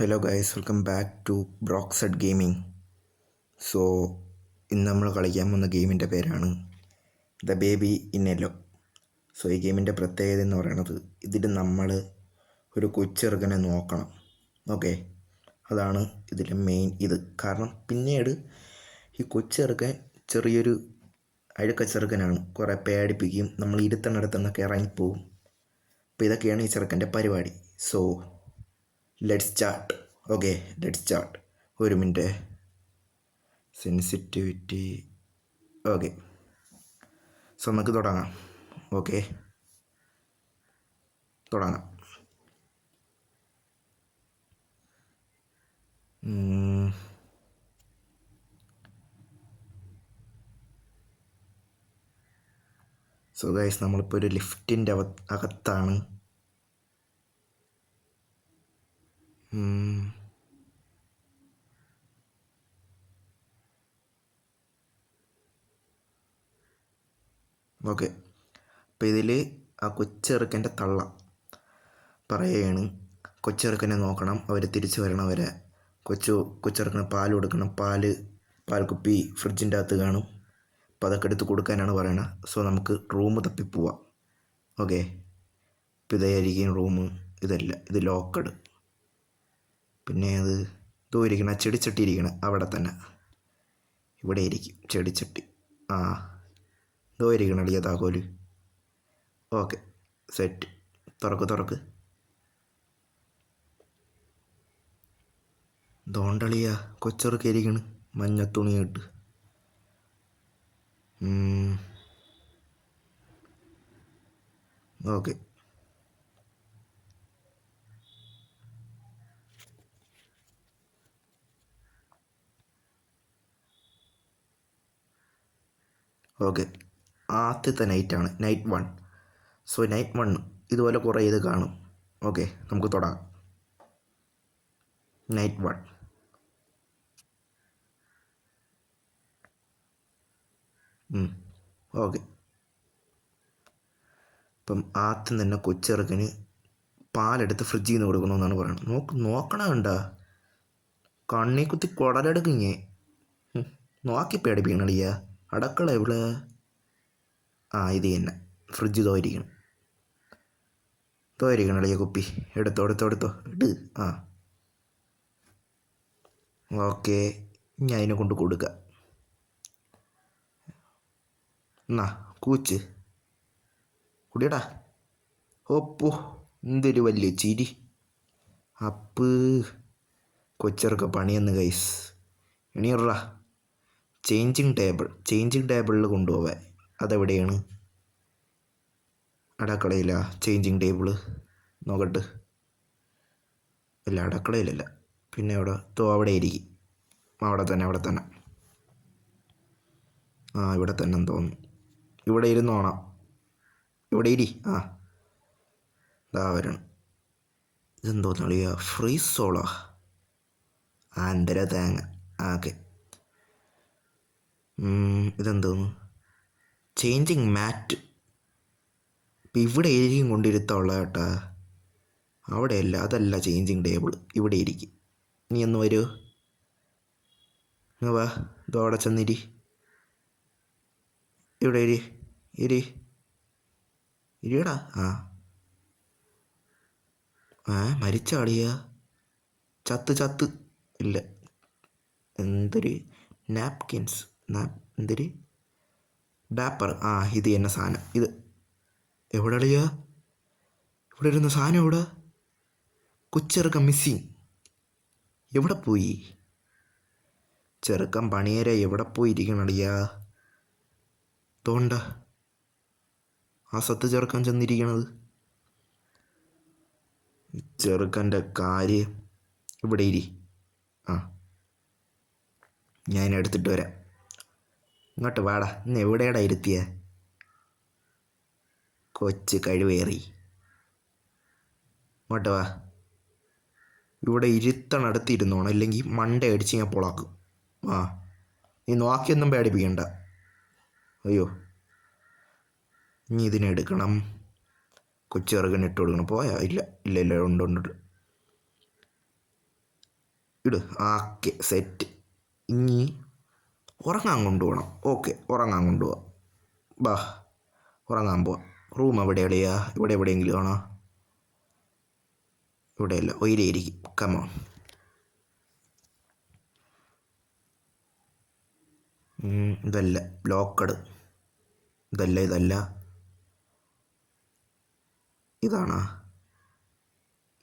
Hello guys, welcome back to Broxed gaming. So ഇന്ന് നമ്മൾ കളിക്കാൻ പോകുന്ന ഗെയിമിൻ്റെ പേരാണ് the baby in yellow. So ഈ ഗെയിമിൻ്റെ പ്രത്യേകത എന്ന് പറയുന്നത് ഇതിൽ നമ്മൾ ഒരു കൊച്ചിറുക്കനെ നോക്കണം. ഓക്കെ, അതാണ് ഇതിലെ മെയിൻ കാരണം പിന്നീട് ഈ കൊച്ചിറുക്കൻ ചെറിയൊരു അഴുക്കച്ചെറുക്കനാണ്, കുറേ പേടിപ്പിക്കും, നമ്മൾ ഇരുത്തണിടത്തുനിന്നൊക്കെ ഇറങ്ങിപ്പോവും. അപ്പോൾ ഇതൊക്കെയാണ് ഈ ചെറുക്കൻ്റെ പരിപാടി. So let's start. Okay, let's start. ഒരു മിനിറ്റ്, സെൻസിറ്റിവിറ്റി. ഓക്കെ, സോ നമുക്ക് തുടങ്ങാം. ഓക്കെ, തുടങ്ങാം. സോ ഗൈസ്, നമ്മളിപ്പോൾ ഒരു ലിഫ്റ്റിൻ്റെ അകത്താണ്. ഓക്കെ, അപ്പോൾ ഇതിൽ ആ കൊച്ചെറുക്കൻ്റെ തള്ള പറയുകയാണ് കൊച്ചെറുക്കനെ നോക്കണം, അവർ തിരിച്ചു വരണവരെ കൊച്ചെറുക്കന് പാൽ കൊടുക്കണം. പാൽ കുപ്പി ഫ്രിഡ്ജിൻ്റെ അകത്ത് കാണും, അപ്പോൾ അതൊക്കെ എടുത്ത് കൊടുക്കാനാണ് പറയണത്. സോ നമുക്ക് റൂം തപ്പിപ്പോവാം. ഓക്കെ, ഇപ്പോൾ ഇതായിരിക്കും റൂം. ഇതല്ല, ഇത് ലോക്കഡ്. പിന്നെ അത് ഇതോ ഇരിക്കണം, ചെടിച്ചട്ടി ഇരിക്കണം അവിടെ തന്നെ. ഇവിടെ ഇരിക്കും ചെടിച്ചട്ടി. ഇതോ ഇരിക്കണം അളിയ താക്കോല്. Okay, set. തുറക്ക്. ദോണ്ടളിയ കൊച്ചെറുക്ക ഇരിക്കണ് മഞ്ഞ തുണിയിട്ട്. Okay, okay. ആദ്യത്തെ നൈറ്റാണ്, നൈറ്റ് 1. സോ നൈറ്റ് 1 ഇതുപോലെ കുറേ ഇത് കാണും. ഓക്കെ, നമുക്ക് തുടങ്ങാം. നൈറ്റ് 1. ഓക്കെ, ഇപ്പം ആദ്യം തന്നെ കൊച്ചിറക്കന് പാലെടുത്ത് ഫ്രിഡ്ജിൽ നിന്ന് കൊടുക്കണമെന്നാണ് പറയുന്നത്. നോക്കണ കണ്ട കണ്ണി കുത്തി കുടലെടുക്കിങ്ങേ. നോക്കി പേടിപ്പിക്കണളിയ. അടക്കള എവിടെ? ഇത് തന്നെ ഫ്രിഡ്ജ് തോയിരിക്കണളിയ കുപ്പി. എടുത്തോ ഇട്. ഓക്കെ, ഞാൻ അതിനെ കൊണ്ട് കൊടുക്കുക. എന്നാ കൂച്ച് കുടിയടാ. ഓപ്പോ, എന്തൊരു വലിയ ചിരി. അപ്പ് കൊച്ചിറക്ക പണിയെന്ന് ഗൈസ്. ഇനിയറാ ചേഞ്ചിങ് ടേബിളിൽ കൊണ്ടുപോവാൻ. അതെവിടെയാണ്? അടക്കളയില്ല ചേഞ്ചിങ് ടേബിള്. നോക്കട്ട്. ഇല്ല, അടക്കളയിലല്ല. പിന്നെ അവിടെ അവിടെ ഇരിക്കും. അവിടെ തന്നെ ഇവിടെ തന്നെ തോന്നുന്നു. ഇവിടെ ഇരുന്നോണം. ഇവിടെ ഇരി. ഇതാ വരണം. ഇതെന്തോന്നളിയ? Freeze solo. അന്തര തേങ്ങ. ഓക്കെ, ഇതെന്തോന്ന്? ചേഞ്ചിങ് മാറ്റ്. ഇപ്പം ഇവിടെ ആയിരിക്കും കൊണ്ടിരുത്തുള്ള കേട്ടാ. അവിടെയല്ല, അതല്ല ചേഞ്ചിങ് ടേബിൾ. ഇവിടെ ഇരിക്കും. നീ ഒന്ന് വരൂ. വാ, ഇതോടെ ചെന്നിരി. ഇവിടെ ഇരിയടാ. മരിച്ച ആളിയാ? ചത്ത് ഇല്ല. എന്തൊരു നാപ്കിൻസ്. എന്തൊരു ഡാപ്പർ. ഇത് തന്നെ സാധനം. ഇത് എവിടെ അളിയാ? ഇവിടെ ഇരുന്ന സാധനം എവിടെ? കൊച്ചിറക്കം മിസ്സിങ്. എവിടെ പോയി ചെറുക്കം? പണിയേരെ എവിടെ പോയി ഇരിക്കണളിയാ? തോണ്ട ആ സത്ത് ചെറുക്കാൻ ചെന്നിരിക്കണത്. ചെറുക്കൻ്റെ കാര്യം. ഇവിടെ ഇരി. ഞാൻ എടുത്തിട്ട് വരാം. ഇങ്ങോട്ട് വാടാ. ഇന്ന് എവിടെയാടാ ഇരുത്തിയ? കൊച്ച് കഴിവേറി. ഇങ്ങോട്ട് വാ. ഇവിടെ ഇരുത്തണടുത്തിരുന്നോണം, അല്ലെങ്കിൽ മണ്ട അടിച്ച് ഞാൻ പൊളാക്കും. നീ നോക്കിയൊന്നും പേടിപ്പിക്കണ്ട. അയ്യോ, ഇനി ഇതിനെടുക്കണം. കൊച്ചിറക്കന് ഇട്ട് കൊടുക്കണം. പോയാ? ഇല്ല, ഉണ്ട്. ഇട്. ആക്കെ സെറ്റ്. ഇനി ഉറങ്ങാൻ കൊണ്ടുപോകണം. ഓക്കെ, ഉറങ്ങാൻ കൊണ്ടുപോവാം. ബാ, ഉറങ്ങാൻ പോവാം. റൂം എവിടെ എളിയാ? ഇവിടെ എവിടെയെങ്കിലും ആണോ? ഇവിടെയല്ല, ഒയിലേയിരിക്കും. കമോൺ. ഇതല്ല, ബ്ലോക്കഡ്. ഇതല്ല. ഇതാണോ?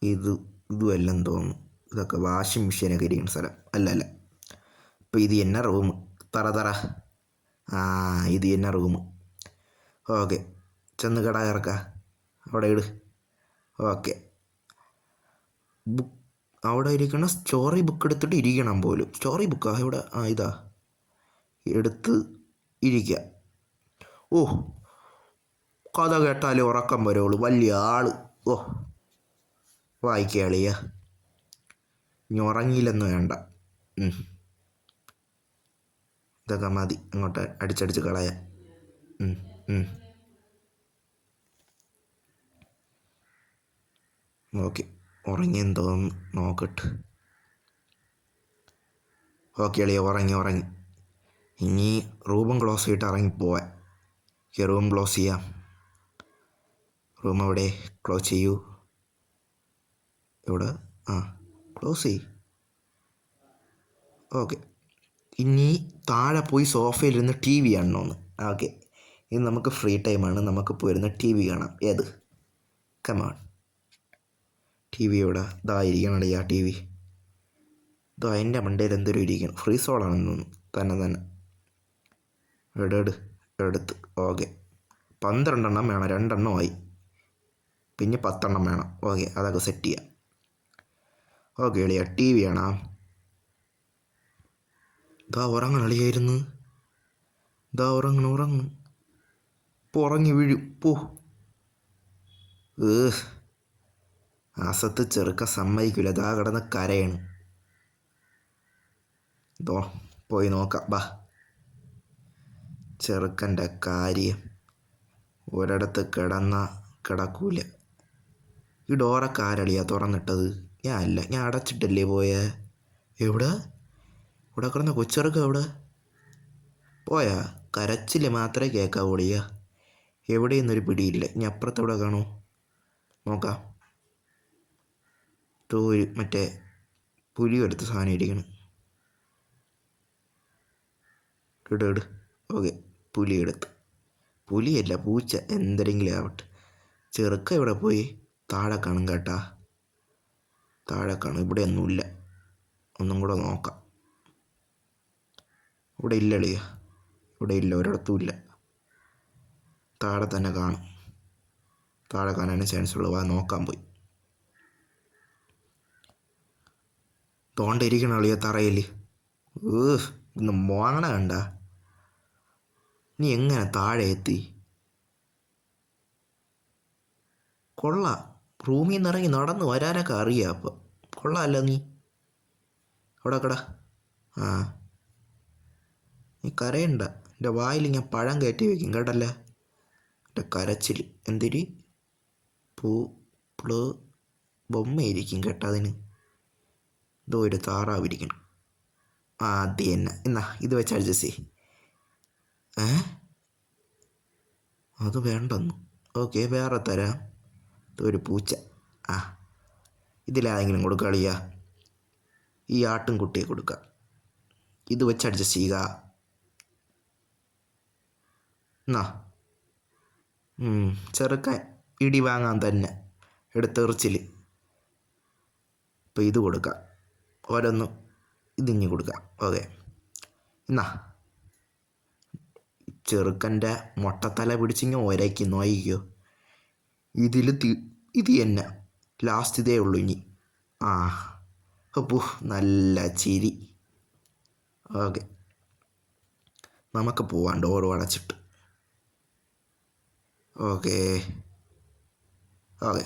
ഇതുമല്ലെന്ന് തോന്നുന്നു. ഇതൊക്കെ വാഷിംഗ് മെഷീനൊക്കെ ഇരിക്കുന്ന സ്ഥലം. അല്ല. അപ്പോൾ ഇത് തന്നെ റൂം. തറ. ആ, ഇത് തന്നെ റൂം. ഓക്കെ, ചെന്ന് കട ഇറക്ക. അവിടെ ഇട്. ഓക്കെ. ബുക്ക് അവിടെ ഇരിക്കണം. സ്റ്റോറി ബുക്ക് എടുത്തിട്ട് ഇരിക്കണം പോലും. സ്റ്റോറി ബുക്കാ ഇവിടെ? ആ, ഇതാ. എടുത്ത് ഇരിക്കുക. ഓ, കഥ കേട്ടാലേ ഉറക്കം വരുള്ളൂ. വലിയ ആള്. ഓ, വായിക്കളിയ. ഇനി ഉറങ്ങിയില്ലെന്ന് വേണ്ട. ഇതൊക്കെ മതി. അങ്ങോട്ട് അടിച്ചടിച്ച് കളയാം. ഓക്കെ, ഉറങ്ങിയെന്ന് തോന്നുന്നു. നോക്കട്ടെ. ഓക്കെ അളിയ, ഉറങ്ങി. ഇനി റൂമും ക്ലോസ് ചെയ്തിട്ട് ഇറങ്ങിപ്പോവാൻ. റൂം ക്ലോസ് ചെയ്യാം. റൂം എവിടെ? ക്ലോസ് ചെയ്യൂ. എവിടെ? ആ, ക്ലോസ് ചെയ്. ഓക്കെ. ഇനി താഴെ പോയി സോഫയിലിരുന്ന് ടി വി കാണണമെന്ന്. ഓക്കെ, ഇനി നമുക്ക് ഫ്രീ ടൈമാണ്. നമുക്ക് പോയിരുന്ന് ടി വി കാണാം. ഏത്? കമോൺ. ടി വി എവിടെ? ഇതാ ഇരിക്കണടി ആ ടി വി. ഇതോ എൻ്റെ മണ്ടയിൽ എന്തൊരു ഇരിക്കണം. ഫ്രീ സോളാണെന്ന് തോന്നുന്നു. തന്നെ എടുത്ത്. ഓക്കെ, 12 എണ്ണം വേണം. 2 എണ്ണമായി. പിന്നെ 10 എണ്ണം വേണം. ഓക്കെ, അതൊക്കെ സെറ്റ് ചെയ്യാം. ഓക്കെ എളിയ, ടി വി കാണാം. ഇതാ ഉറങ്ങണം എളിയായിരുന്നു. ഇതാ ഉറങ്ങും. ഇപ്പോൾ ഉറങ്ങി വീഴും. പോ. അസത്ത് ചെറുക്ക സമ്മതിക്കില്ല. ഇതാ കിടന്ന് കരയാണ്. ഇതോ പോയി നോക്കാം. ബാ. ചെറുക്കൻ്റെ കാര്യം ഒരിടത്ത് കിടക്കൂല. ഈ ഡോറൊക്കെ ആരളിയാ തുറന്നിട്ടത്? ഞാൻ അടച്ചിട്ടല്ലേ പോയേ. ഇവിടെ കിടന്ന കൊച്ചിറക്കം എവിടെ പോയാ? കരച്ചിൽ മാത്രമേ കേൾക്കാവൂടിയ. എവിടെയെന്നൊരു പിടിയില്ല. ഇനി അപ്പുറത്തെവിടെ കാണൂ? നോക്കാം. മറ്റേ പുലി എടുത്ത സാധനം ഇരിക്കണം. ഇട്. ഓക്കെ, പുലി എടുത്ത്. പുലിയല്ല, പൂച്ച. എന്തെങ്കിലും ആവട്ടെ. ചെറുക്ക ഇവിടെ പോയി? താഴെ കാണും കേട്ടാ. താഴെ കാണും. ഇവിടെ ഒന്നുമില്ല. ഒന്നും കൂടെ നോക്കാം. ഇവിടെ ഇല്ല എളിയ. ഇവിടെ ഇല്ല, ഒരിടത്തും ഇല്ല. താഴെ തന്നെ കാണും. താഴെ കാണാനും ചാൻസ് ഉള്ളൂ. നോക്കാൻ പോയി. തോണ്ടിരിക്കണ എളിയ തറയിൽ. ഇന്ന് മോങ്ങണ കണ്ട. നീ എങ്ങനെ താഴെ എത്തി? കൊള്ളാം. റൂമിൽ നിന്ന് ഇറങ്ങി നടന്ന് വരാനൊക്കെ അറിയാം. അപ്പം കൊള്ളാമല്ലോ നീ. അവിടെ കട. ആ, നീ കരയണ്ട. എൻ്റെ വായിൽ ഞാൻ പഴം കയറ്റി വയ്ക്കും കേട്ടല്ലേ. എൻ്റെ കരച്ചിൽ എന്തിരി ബൊമ്മയിരിക്കും കേട്ടോ അതിന്. എന്തോ ഒരു താറാവിരിക്കണം. ആ, അത് തന്നെ. എന്നാ ഇത് വെച്ച് അഡ്ജസ്റ്റ് ചെയ്യ്. അത് വേണ്ടെന്നു. ഓക്കെ, വേറെ തരാം. ഇതൊരു പൂച്ച. ആ, ഇതിലാരെങ്കിലും കൊടുക്കളിയാ. ഈ ആട്ടും കുട്ടിയെ കൊടുക്കാം. ഇത് വെച്ച് അഡ്ജസ്റ്റ് ചെയ്യുക. എന്നാ ചെറുക്കൻ ഇടി വാങ്ങാൻ തന്നെ എടുത്തെറിച്ചിൽ. ഇപ്പോൾ ഇത് കൊടുക്കാം. ഓരോന്നും ഇതിഞ്ഞ് കൊടുക്കാം. ഓക്കെ, എന്നാ ചെറുക്കൻ്റെ മൊട്ടത്തല പിടിച്ചിങ്ങ് ഒരയ്ക്ക് നോയിക്കോ. ഇത് തന്നെ ലാസ്റ്റ് ഇതേ ഉള്ളൂ ഇനി. ആ, അപ്പോ നല്ല ചിരി. ഓക്കെ, നമുക്ക് പോവാം. ഡോറും അടച്ചിട്ട്. ഓക്കെ,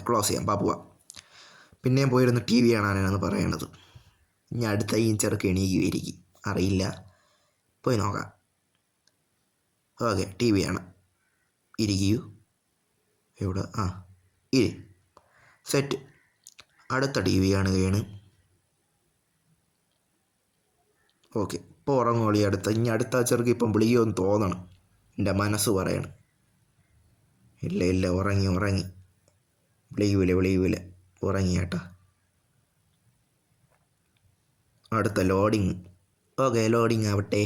ക്ലോസ് ചെയ്യാം. പോവാം. പിന്നെയും പോയിരുന്ന് ടി വി കാണാനാണ് പറയണത്. ഇനി അടുത്ത ഈ ചെറുക്ക് എണീക്കുമായിരിക്കും. അറിയില്ല, പോയി നോക്കാം. ഓക്കെ, ടി വി കാണാം. ഇരിക്കൂ. എവിടെ? ആ, സെറ്റ്. അടുത്ത ടി വി കാണുകയാണ്. ഓക്കെ, ഇപ്പോൾ ഉറങ്ങോളി. ഇനി അടുത്ത ചെറുക്ക് ഇപ്പം വിളിക്കുമെന്ന് തോന്നണം, എൻ്റെ മനസ്സ് പറയണം. ഇല്ല ഇല്ല, ഉറങ്ങി. വിളിക്കൂല. ഉറങ്ങി ചേട്ടാ. അടുത്ത ലോഡിങ്. ഓക്കെ, ലോഡിങ് ആവട്ടെ.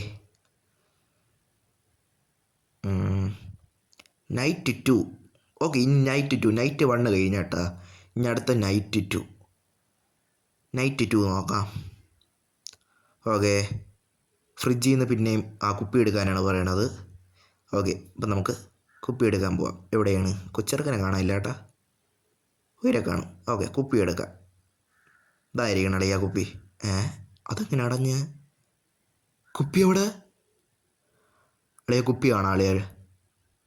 നൈറ്റ് 2. ഓക്കെ, ഇനി നൈറ്റ് 2. നൈറ്റ് 1 കഴിഞ്ഞേട്ടാ. ഇനി അടുത്ത നൈറ്റ് 2 നോക്കാം. ഓക്കെ, ഫ്രിഡ്ജിൽ നിന്ന് പിന്നെയും ആ കുപ്പി എടുക്കാനാണ് പറയണത്. ഓക്കെ, അപ്പം നമുക്ക് കുപ്പി എടുക്കാൻ പോവാം. എവിടെയാണ്? കൊച്ചിറക്കനെ കാണാനില്ല ചേട്ടാ. ഉയരെ കാണും. ഓക്കെ, കുപ്പി എടുക്കാം. ഇതായിരിക്കണം അളിയാ കുപ്പി. അതെങ്ങനെ അടഞ്ഞ്? കുപ്പി എവിടെ? അളിയ കുപ്പി കാണാം.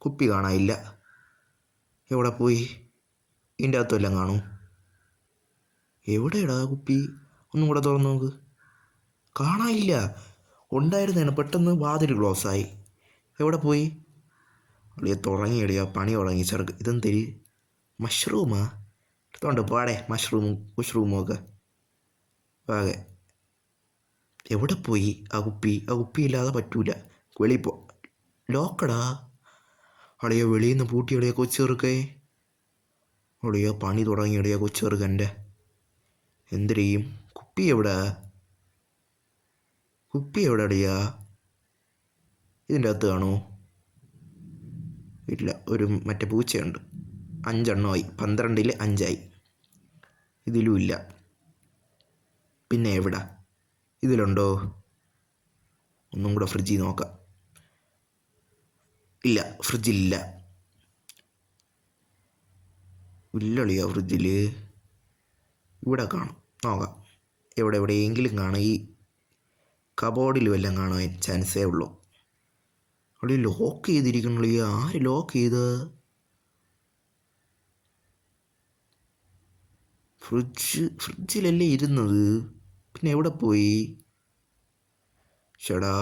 കുപ്പി കാണാനില്ല. എവിടെ പോയി? ഇതിൻ്റെ അകത്തും എല്ലാം കാണും. എവിടെയാടാ കുപ്പി? ഒന്നും കൂടെ തുറന്നു നോക്ക്. കാണാനില്ല. ഉണ്ടായിരുന്നതാണ്, പെട്ടെന്ന് വാതിൽ ക്ലോസായി. എവിടെ പോയി? അളിയ തുടങ്ങി പണി തുടങ്ങി ചെറുക്ക്. ഇതെന്തരി മഷ്റൂമാ? എടുത്തോണ്ട് പാടെ മഷ്റൂമും ഒക്കെ. ആകെ എവിടെ പോയി ആ കുപ്പി? ആ കുപ്പി ഇല്ലാതെ പറ്റൂല. വെളിയിൽ ലോക്കടാ. അളിയ വെളിയിൽ നിന്ന് പൂട്ടി. അളിയ കൊച്ചെറുക്കേ. അളിയ പണി തുടങ്ങി. അളിയ കൊച്ചെറുക്കൻ്റെ എന്ത് ചെയ്യും? കുപ്പി എവിടെ അളിയ? ഇതിൻ്റെ അകത്ത് കാണോ? ഇല്ല. ഒരു മറ്റേ പൂച്ചയുണ്ട്. 5 എണ്ണമായി. 12-ൽ 5 ഇതിലും ഇല്ല. പിന്നെ എവിടെ? ഇതിലുണ്ടോ? ഒന്നും കൂടെ ഫ്രിഡ്ജിൽ നോക്കാം. ഇല്ല, ഫ്രിഡ്ജിലില്ല. ഇല്ലളിയാ ഫ്രിഡ്ജിൽ. ഇവിടെ കാണും. നോക്കാം. എവിടെയെങ്കിലും കാണും. ഈ കബോർഡിൽ വല്ലതും കാണാൻ ചാൻസേ ഉള്ളൂ. അവിടെ ലോക്ക് ചെയ്തിരിക്കണല്ലോ. ആര് ലോക്ക് ചെയ്ത്? ഫ്രിഡ്ജിലല്ലേ ഇരുന്നത്. പിന്നെ എവിടെ പോയി? ചേടാ,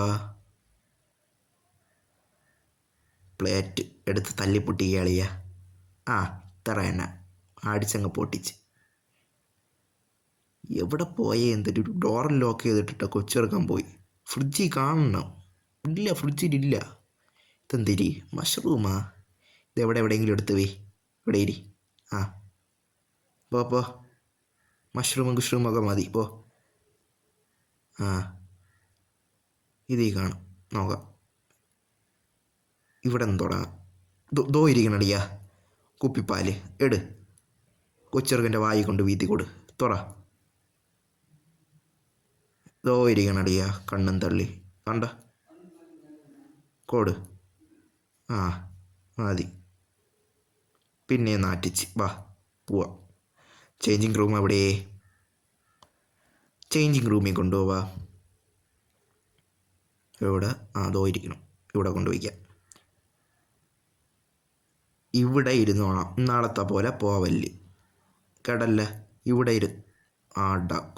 പ്ലേറ്റ് എടുത്ത് തല്ലിപ്പൊട്ടിക്കളിയ. ഇത്ര തന്നെ അടിച്ചങ്ങ് പൊട്ടിച്ച്. എവിടെ പോയേ? എന്തൊരു ഡോറിൽ ലോക്ക് ചെയ്തിട്ടിട്ട് കൊച്ചെറുക്കാൻ പോയി. ഫ്രിഡ്ജിൽ കാണണം. ഇല്ല, ഫ്രിഡ്ജിലില്ല. ഇതെന്തിരി മഷ്റൂമാ? എവിടെയെങ്കിലും എടുത്ത് പോയി. ഇവിടെ ഇരി. പോ. മഷ്റൂമൊക്കെ മതി. പോ. ഇതീ കാണും. നോക്കാം. ഇവിടെ നിന്ന് തുടങ്ങാം. ദോ ഇരിക്കണടിയാ കുപ്പിപ്പാല്. കൊച്ചെറുക്കൻ്റെ വായി കൊണ്ട് വീത്തി കൊടു. തുറ. ദോ ഇരിക്കണടിയാ കണ്ണും തള്ളി. കണ്ട കോട്. മതി. പിന്നെ നാറ്റിച്ച്. വാ പോവാം. ചേഞ്ചിങ് റൂം എവിടെ? ചേഞ്ചിങ് റൂമിൽ കൊണ്ടുപോവാ. എവിടെ? ദോ ഇരിക്കണം. ഇവിടെ കൊണ്ടുപോയിക്കാം. ഇവിടെ ഇരുന്നോണം. നാളത്തെ പോലെ പോവല്ലേ. കേടല്ല. ഇവിടെ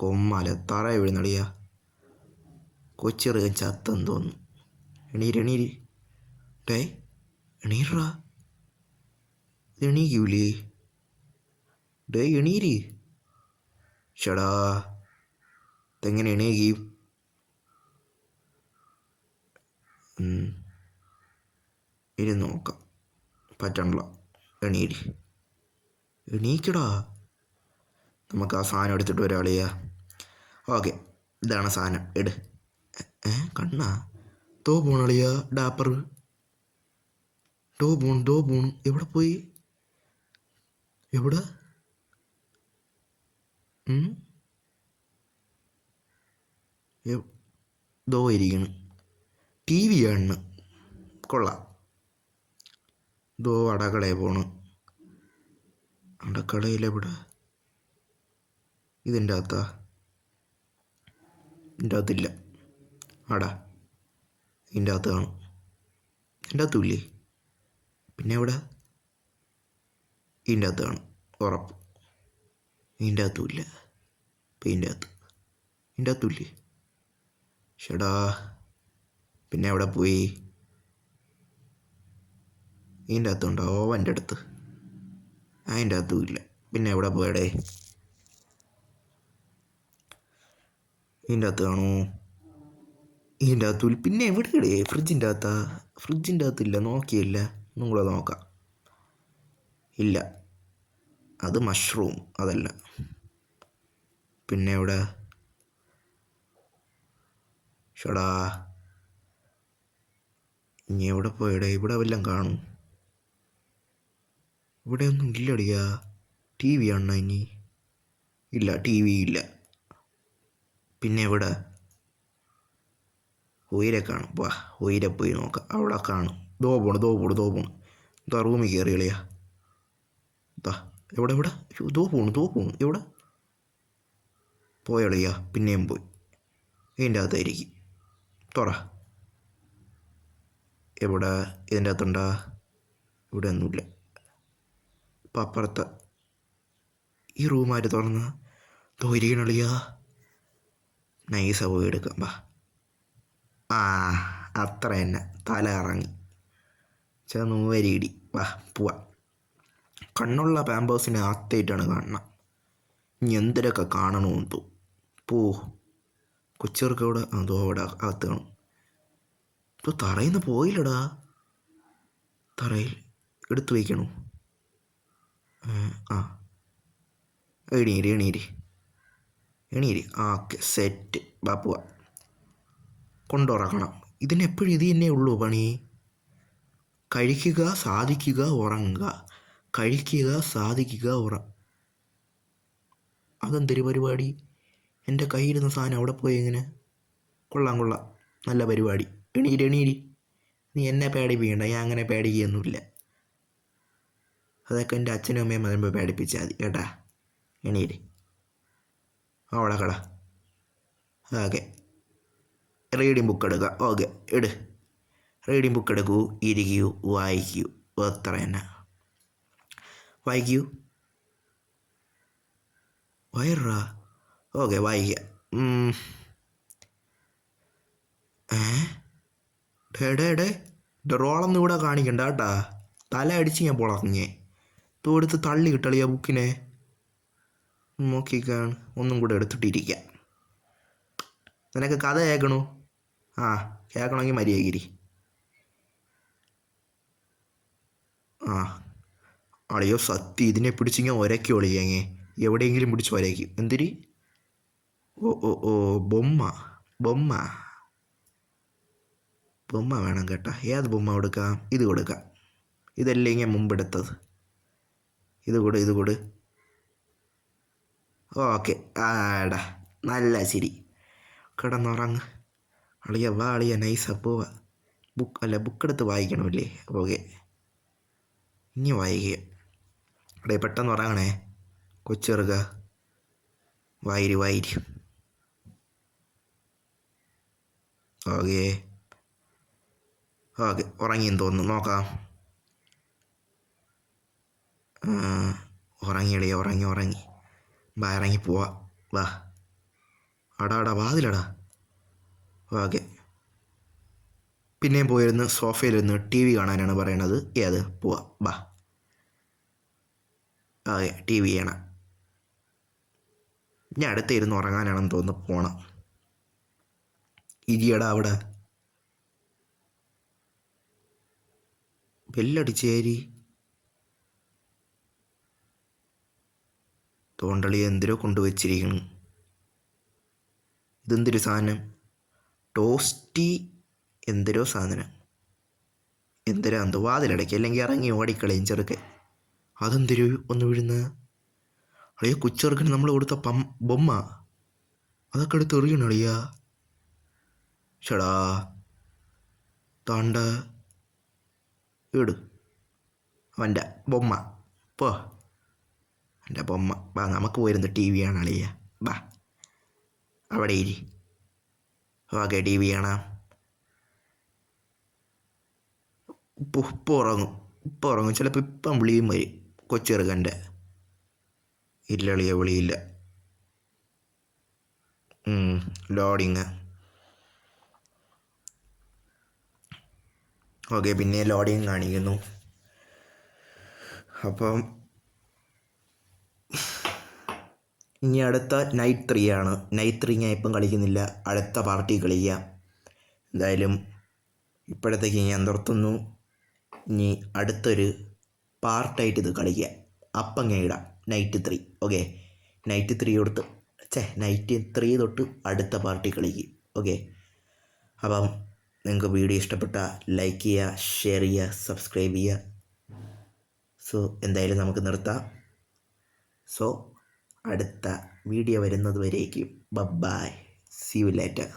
കൊമ്മാല തറ വീഴുന്നടിയാ. കൊച്ചെറുകൻ ചത്തെന്ന് തോന്നുന്നു. എണീര്. എണീറാ. എണീക്കൂലേ? എണീര്. ഷടാ, ഇതെങ്ങനെ എണീക്കും? ഇരുന്ന് നോക്കാം. പറ്റണല്ലോ. എണീക്കടാ. നമുക്ക് ആ സാധനം എടുത്തിട്ട് ഒരാളിയാ. ഓക്കെ, ഇതാണ് സാധനം. കണ്ണാ. തോ പോണളിയാ ഡാപ്പർ. ദോ പോണു. എവിടെ പോയി? എവിടെ? ദോ ഇരിക്കണം. ടി വി കാണുന്നു. കൊള്ളാം. ദോ അടക്കളയിൽ പോണു. അടക്കളയിലെവിടെ? ഇതിൻ്റെ അകത്താ? ഇതിൻ്റെ അകത്തില്ല. ഇതിൻ്റെ അകത്ത് കാണും. ഇതിൻ്റെ അകത്തും ഇല്ലേ? പിന്നെ എവിടെ? ഇതിൻ്റെ അകത്ത് കാണും ഉറപ്പ്. ഇതിൻ്റെ അകത്തും ഇല്ല. ഇപ്പം ഇതിൻ്റെ അകത്തും ഇല്ലേ? ഷടാ, പിന്നെ എവിടെ പോയി? ഇതിൻ്റെ അകത്തുണ്ടോ? ഓവൻ്റെ അടുത്ത്. അതിൻ്റെ അകത്തും ഇല്ല. പിന്നെ എവിടെ പോയടേ? ഇതിൻ്റെ അകത്ത് കാണൂ. ഇതിൻ്റെ അകത്തും പിന്നെ എവിടെയടേ ഫ്രിഡ്ജിൻ്റെ അകത്തില്ല, നോക്കിയില്ല. ഒന്നും കൂടെ നോക്കാം. ഇല്ല, അത് മഷ്റൂം, അതല്ല. പിന്നെ എവിടെ? ഷടാ, ഇനി എവിടെ പോയടേ? ഇവിടെ വല്ലതും കാണും? ഇവിടെ ഒന്നും ഇല്ലടിയാ. ടി വി ആണോ ഇനി? ഇല്ല, ടി വി ഇല്ല. പിന്നെ എവിടെ? ഉയരെ കാണും. വാ, ഉയരെ പോയി നോക്കാം. അവിടെ കാണും. ദോ പോണു. ഇതാ റൂമിൽ കയറി കളിയാ. ഇതാ എവിടെ? ദോ പോണു. എവിടെ പോയളിയാ? പിന്നെയും പോയി. ഇതിൻ്റെ അകത്തായിരിക്കും. തുറ. എവിടെ? ഇതിൻ്റെ അകത്തുണ്ടാ? ഇവിടെ ഒന്നുമില്ല. ഇപ്പം അപ്പുറത്ത് ഈ റൂമാര് തുറന്ന് തോരിക്കണളിയാ. നൈസ പോയി എടുക്കാം. വാ. ആ, അത്ര തന്നെ. തല ഇറങ്ങി ചെന്നൂവരിയിടി. വാ പോവാ. കണ്ണുള്ള പാമ്പേഴ്സിനെ ആദ്യമായിട്ടാണ് കാണണം. ഇനി എന്തിനൊക്കെ കാണണമെന്ന് തോന്നും. പോ. കൊച്ചേർക്ക് അവിടെ അതോ അവിടെ അകത്ത് കാണും. ഇപ്പോൾ തറയിൽ നിന്ന് പോയില്ലടാ. തറയിൽ എടുത്തു വയ്ക്കണു. ആ, എണീരി. Okay, set. വാ പോവാ. കൊണ്ടുറക്കണം. ഇതിനെപ്പോഴും ഇത് തന്നെ ഉള്ളൂ പണി. കഴിക്കുക, സാധിക്കുക, ഉറങ്ങുക. അതെന്തൊരു പരിപാടി? എൻ്റെ കയ്യിലിരുന്ന സാധനം അവിടെ പോയി എങ്ങനെ? കൊള്ളാം, നല്ല പരിപാടി. എണീരി. നീ എന്നെ പേടിപ്പിക്കണ്ട, ഞാൻ അങ്ങനെ പേടിക്കുകയൊന്നുമില്ല. അതൊക്കെ എൻ്റെ അച്ഛനും അമ്മയും വരുമ്പോൾ പേടിപ്പിച്ചാൽ മതി കേട്ടാ. എണീരി. അവിടെ കട. ഓക്കെ, റീഡിങ് ബുക്ക് എടുക്കുക. ഓക്കെ, റീഡിങ് ബുക്ക് എടുക്കൂ, ഇരിക്കൂ, വായിക്കൂ. അത്ര തന്നെ. വായിക്കൂ. വയറാ. ഓക്കെ, വായിക്കുക. ഡേ റോളൊന്നും ഇവിടെ കാണിക്കണ്ട കേട്ടാ. തല അടിച്ച് ഞാൻ പൊളങ്ങേ. എടുത്ത് തള്ളി കിട്ടളിയാ ബുക്കിനെ. നോക്കിക്കാണ്. ഒന്നും കൂടെ എടുത്തിട്ടിരിക്കാം. നിനക്ക് കഥ കേൾക്കണു? ആ, കേൾക്കണമെങ്കിൽ മര്യാദഗിരി. ആ അളിയോ, സത്യം ഇതിനെ പിടിച്ചിങ്ങനെ ഒരക്കി ഒളിയാങ്ങേ. എവിടെയെങ്കിലും പിടിച്ച് ഒരയ്ക്കും. എന്തിരി? ഓ ബൊമ്മ വേണം കേട്ടാ. ഏത് ബൊമ്മ കൊടുക്കാം? ഇത് കൊടുക്കാം. ഇതല്ലേ ഇങ്ങനെ മുമ്പെടുത്തത്. ഇത് കൊടു. ഓക്കെ. ആടാ, നല്ല ശരി. കിടന്നുറങ്ങ് അളിയ. വാ അളിയ, നൈസാ പോവാ. ബുക്കെടുത്ത് വായിക്കണമല്ലേ? ഓക്കെ, ഇനി വായിക്കുക. അടേ, പെട്ടെന്ന് ഉറങ്ങണേ കൊച്ചെറുക. വായിരി. ഓക്കെ, ഉറങ്ങിയെന്ന് തോന്നുന്നു. നോക്കാം. ഉറങ്ങിയളിയ, ഉറങ്ങി. വാ, ഇറങ്ങി പോവാ. വാ. അടാ വാതിലടാ. ഓക്കെ, പിന്നെയും പോയിരുന്ന് സോഫയിലിരുന്ന് ടി വി കാണാനാണ് പറയണത്. ഏത്? പോവാ. വാ. ഓക്കെ, ടി വി ചെയ്യണം. ഞാൻ അടുത്തിരുന്ന് ഉറങ്ങാനാണെന്ന് തോന്നുന്നു പോണം. ഇരിയടാ അവിടെ. ബെല്ലടിച്ചേരി. തോണ്ടളി എന്തിനോ കൊണ്ടുവച്ചിരിക്കണം. ഇതെന്തൊരു സാധനം? ടോസ്റ്റി എന്തൊരോ സാധനം. എന്തോ വാതിലടയ്ക്ക്, അല്ലെങ്കിൽ ഇറങ്ങി ഓടിക്കളയും ചെറുക്കെ. അതെന്തൊരു ഒന്ന് വീഴുന്ന? അളിയ, കൊച്ചെറുക്കന് നമ്മൾ കൊടുത്ത ബൊമ്മ. അതൊക്കെ എടുത്ത് എറിയണം അളിയ. ഷടാ, താണ്ട ഇട് അവൻ്റെ ബൊമ്മ. പോ, എൻ്റെ ബൊമ്മ. വാ, നമുക്ക് പോയിരുന്ന ടി വി ആണ് അളിയ. വാ, അവിടെ ഇരി. ഓക്കെ, ടി വി കാണാം. ഇപ്പം ഉറങ്ങും. ചിലപ്പോൾ ഇപ്പം വിളിയും വരും കൊച്ചെറുക്കൻ്റെ. ഇല്ലളിയ, വിളിയില്ല. ലോഡിങ്. ഓക്കെ, പിന്നെ ലോഡിങ് കാണിക്കുന്നു. അപ്പം ഇനി അടുത്ത നൈറ്റ് 3 ആണ്. നൈറ്റ് 3 ഞാൻ ഇപ്പം കളിക്കുന്നില്ല. അടുത്ത പാർട്ടി കളിക്കാം. എന്തായാലും ഇപ്പോഴത്തേക്ക് ഞാൻ നിർത്തുന്നു. ഇനി അടുത്തൊരു പാർട്ടായിട്ട് ഇത് കളിക്കുക. അപ്പം ഞാൻ ഇടാം നൈറ്റ് 3. ഓക്കെ, നൈറ്റ് 3 തൊട്ട് അടുത്ത പാർട്ടി കളിക്കും. ഓക്കെ, അപ്പം നിങ്ങൾക്ക് വീഡിയോ ഇഷ്ടപ്പെട്ടാൽ ലൈക്ക് ചെയ്യുക, ഷെയർ ചെയ്യുക, സബ്സ്ക്രൈബ് ചെയ്യുക. സോ എന്തായാലും നമുക്ക് നിർത്താം. സോ അടുത്ത വീഡിയോ വരുന്നത് വരേക്കും ബൈ, സീ യു ലേറ്റർ.